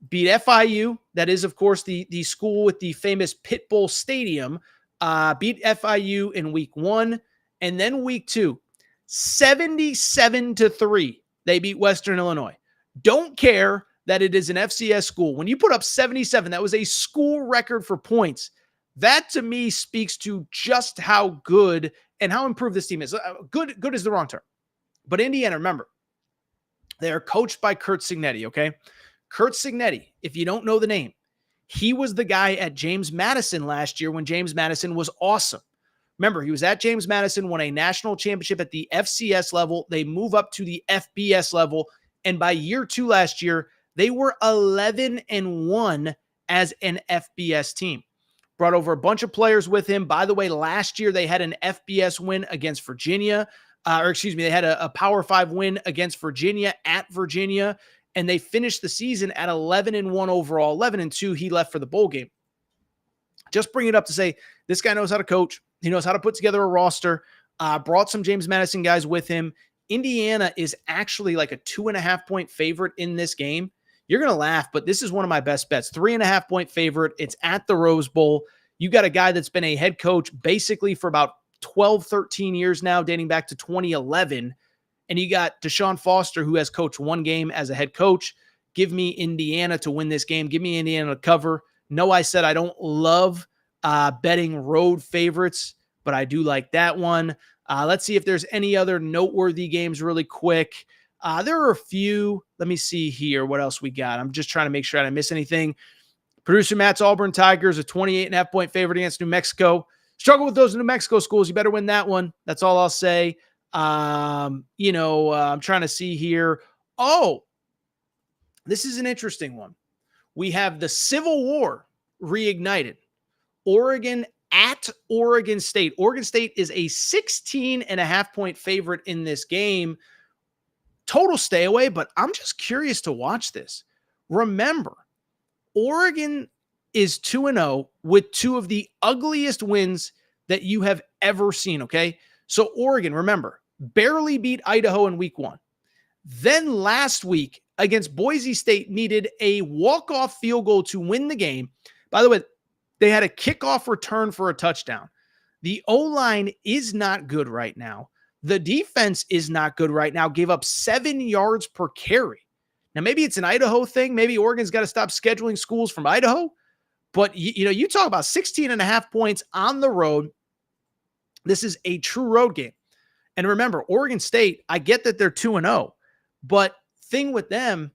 Beat FIU. That is, of course, the school with the famous Pit Bull Stadium. Beat FIU in week 1. And then week 2, 77-3. They beat Western Illinois. Don't care that it is an FCS school. When you put up 77, that was a school record for points. That to me speaks to just how good and how improved this team is. Good is the wrong term. But Indiana, remember, they are coached by Kurt Cignetti, okay? Kurt Cignetti, if you don't know the name, he was the guy at James Madison last year when James Madison was awesome. Remember, he was at James Madison, won a national championship at the FCS level. They move up to the FBS level. And by year 2 last year, they were 11-1 as an FBS team. brought over a bunch of players with him. By the way, last year they had an FBS win against Virginia, they had a Power 5 win against Virginia at Virginia, and they finished the season at 11-1 overall, 11-2. He left for the bowl game. Just bring it up to say this guy knows how to coach. He knows how to put together a roster. Brought some James Madison guys with him. Indiana is actually like a 2.5-point favorite in this game. You're going to laugh, but this is one of my best bets. 3.5-point favorite. It's at the Rose Bowl. You got a guy that's been a head coach basically for about 12, 13 years now, dating back to 2011. And you got Deshaun Foster, who has coached one game as a head coach. Give me Indiana to win this game. Give me Indiana to cover. No, I said I don't love betting road favorites, but I do like that one. Let's see if there's any other noteworthy games really quick. There are a few. Let me see here. What else we got? I'm just trying to make sure I didn't miss anything. Producer Matt's Auburn Tigers, a 28.5-point favorite against New Mexico. Struggle with those New Mexico schools. You better win that one. That's all I'll say. I'm trying to see here. Oh, this is an interesting one. We have the Civil War reignited. Oregon at Oregon State. Oregon State is a 16.5-point favorite in this game. Total stay away, but I'm just curious to watch this. Remember, Oregon is 2-0 with two of the ugliest wins that you have ever seen, okay? So Oregon, remember, barely beat Idaho in week 1. Then last week against Boise State needed a walk-off field goal to win the game. By the way, they had a kickoff return for a touchdown. The O-line is not good right now. The defense is not good right now. Gave up 7 yards per carry. Now, maybe it's an Idaho thing. Maybe Oregon's got to stop scheduling schools from Idaho. But, you talk about 16.5 points on the road. This is a true road game. And remember, Oregon State, I get that they're 2-0. But thing with them,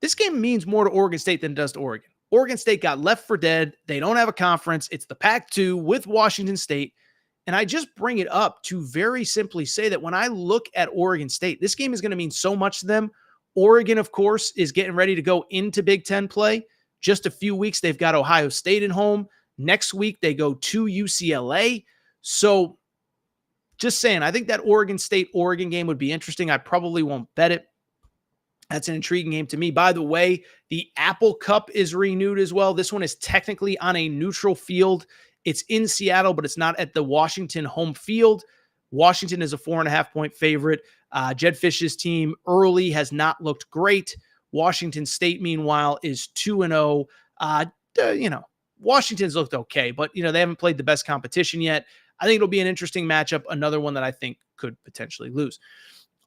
this game means more to Oregon State than it does to Oregon. Oregon State got left for dead. They don't have a conference. It's the Pac-2 with Washington State. And I just bring it up to very simply say that when I look at Oregon State, this game is going to mean so much to them. Oregon, of course, is getting ready to go into Big Ten play. Just a few weeks, they've got Ohio State at home. Next week, they go to UCLA. So just saying, I think that Oregon State-Oregon game would be interesting. I probably won't bet it. That's an intriguing game to me. By the way, the Apple Cup is renewed as well. This one is technically on a neutral field. It's in Seattle, but it's not at the Washington home field. Washington is a 4.5-point favorite. Jed Fish's team early has not looked great. Washington State, meanwhile, is 2-0. Washington's looked okay, but, they haven't played the best competition yet. I think it'll be an interesting matchup. Another one that I think could potentially lose.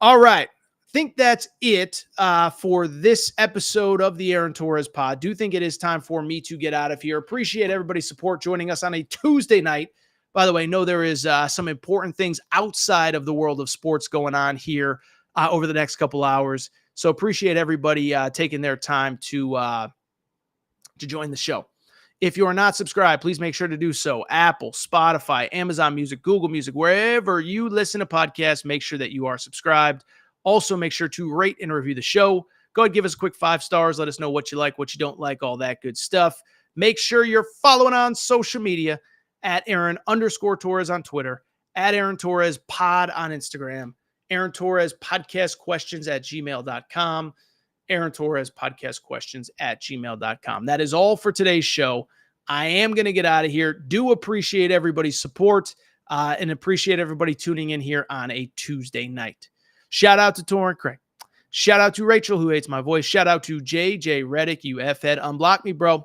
All right. Think that's it for this episode of the Aaron Torres pod. Do think it is time for me to get out of here. Appreciate everybody's support joining us on a Tuesday night. By the way, know there is some important things outside of the world of sports going on here over the next couple hours. So appreciate everybody taking their time to join the show. If you are not subscribed, please make sure to do so. Apple, Spotify, Amazon Music, Google Music, wherever you listen to podcasts, make sure that you are subscribed. Also, make sure to rate and review the show. Go ahead, give us a quick 5 stars. Let us know what you like, what you don't like, all that good stuff. Make sure you're following on social media at Aaron_Torres on Twitter, at Aaron Torres Pod on Instagram, Aaron Torres Podcast Questions at gmail.com, Aaron Torres Podcast Questions at gmail.com. That is all for today's show. I am going to get out of here. Do appreciate everybody's support and appreciate everybody tuning in here on a Tuesday night. Shout out to Torrent Craig. Shout out to Rachel, who hates my voice. Shout out to JJ Reddick, you F-head. Unblock me, bro.